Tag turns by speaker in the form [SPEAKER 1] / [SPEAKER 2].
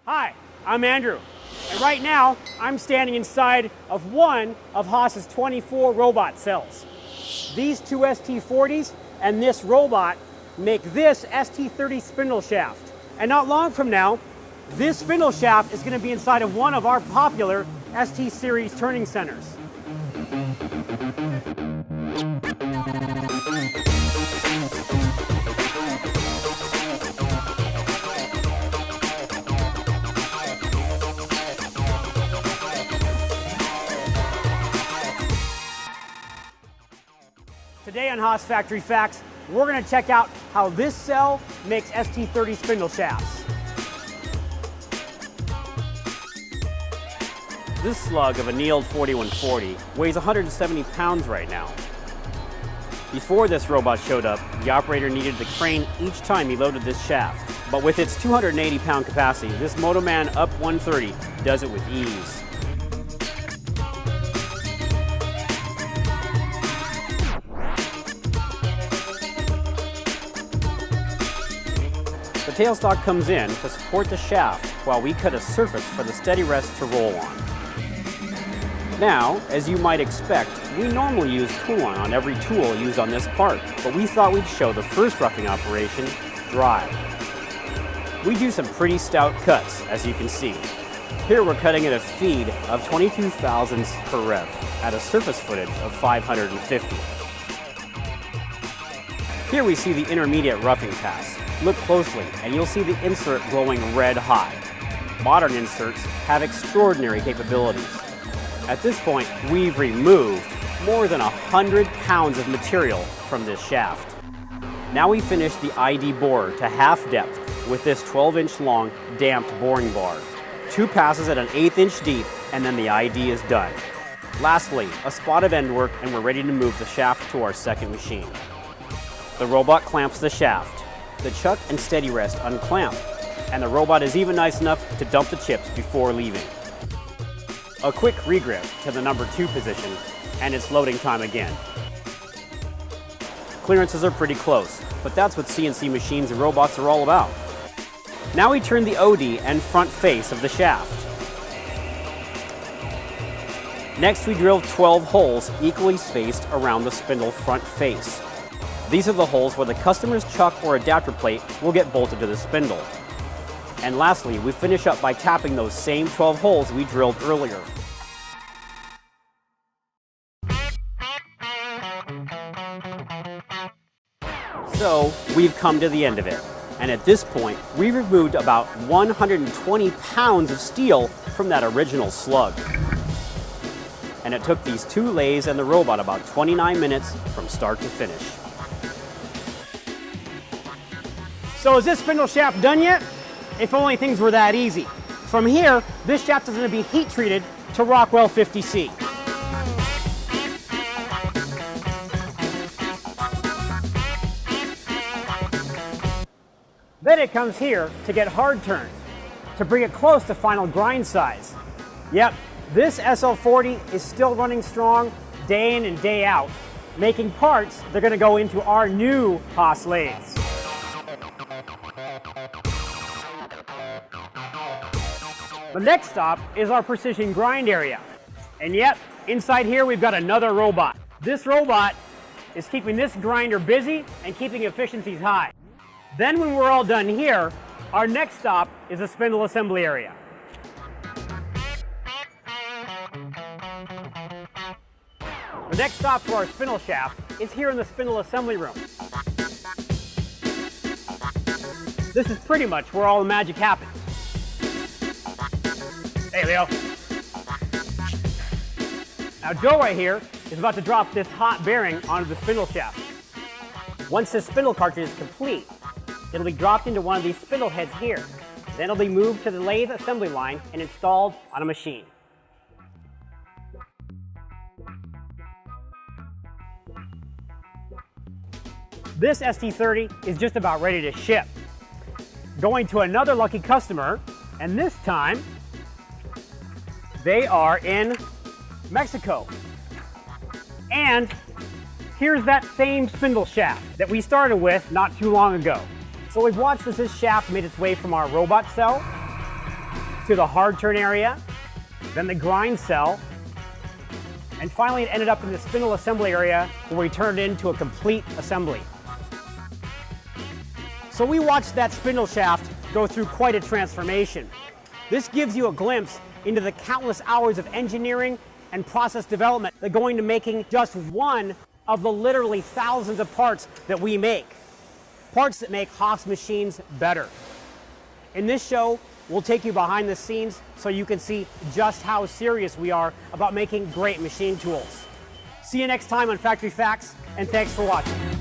[SPEAKER 1] Hi, I'm Andrew, and right now I'm standing inside of one of Haas's 24 robot cells. These two ST40s and this robot make this ST30 spindle shaft. And not long from now, this spindle shaft is going to be inside of one of our popular ST series turning centers. Today on Haas Factory Facts, we're going to check out how this cell makes ST30 spindle shafts. This slug of annealed 4140 weighs 170 pounds right now. Before this robot showed up, the operator needed the crane each time he loaded this shaft. But with its 280-pound capacity, this Motoman Up 130 does it with ease. The tailstock comes in to support the shaft while we cut a surface for the steady rest to roll on. Now, as you might expect, we normally use coolant on every tool used on this part, but we thought we'd show the first roughing operation dry. We do some pretty stout cuts, as you can see. Here we're cutting at a feed of 22 thousandths per rev at a surface footage of 550. Here we see the intermediate roughing pass. Look closely and you'll see the insert glowing red hot. Modern inserts have extraordinary capabilities. At this point, we've removed more than 100 pounds of material from this shaft. Now we finish the ID bore to half depth with this 12-inch long damped boring bar. 2 passes at an 1/8 inch deep and then the ID is done. Lastly, a spot of end work and we're ready to move the shaft to our second machine. The robot clamps the shaft. The chuck and steady rest unclamp, and the robot is even nice enough to dump the chips before leaving. A quick regrip to the number 2 position, and it's loading time again. Clearances are pretty close, but that's what CNC machines and robots are all about. Now we turn the OD and front face of the shaft. Next we drill 12 holes equally spaced around the spindle front face. These are the holes where the customer's chuck or adapter plate will get bolted to the spindle. And lastly, we finish up by tapping those same 12 holes we drilled earlier. So, we've come to the end of it. And at this point, we've removed about 120 pounds of steel from that original slug. And it took these 2 lathes and the robot about 29 minutes from start to finish. So is this spindle shaft done yet? If only things were that easy. From here, this shaft is going to be heat treated to Rockwell 50C. Then it comes here to get hard turned, to bring it close to final grind size. Yep, this SL40 is still running strong day in and day out, making parts that are going to go into our new Haas lathes. The next stop is our precision grind area. And yep, inside here we've got another robot. This robot is keeping this grinder busy and keeping efficiencies high. Then when we're all done here, our next stop is the spindle assembly area. The next stop for our spindle shaft is here in the spindle assembly room. This is pretty much where all the magic happens. Hey, Leo. Now Joe right here is about to drop this hot bearing onto the spindle shaft. Once this spindle cartridge is complete, it'll be dropped into one of these spindle heads here. Then it'll be moved to the lathe assembly line and installed on a machine. This ST30 is just about ready to ship. Going to another lucky customer, and this time, they are in Mexico. And here's that same spindle shaft that we started with not too long ago. So we've watched as this shaft made its way from our robot cell to the hard turn area, then the grind cell, and finally it ended up in the spindle assembly area where we turned it into a complete assembly. So we watched that spindle shaft go through quite a transformation. This gives you a glimpse into the countless hours of engineering and process development that go into making just one of the literally thousands of parts that we make. Parts that make Haas machines better. In this show, we'll take you behind the scenes so you can see just how serious we are about making great machine tools. See you next time on Factory Facts, and thanks for watching.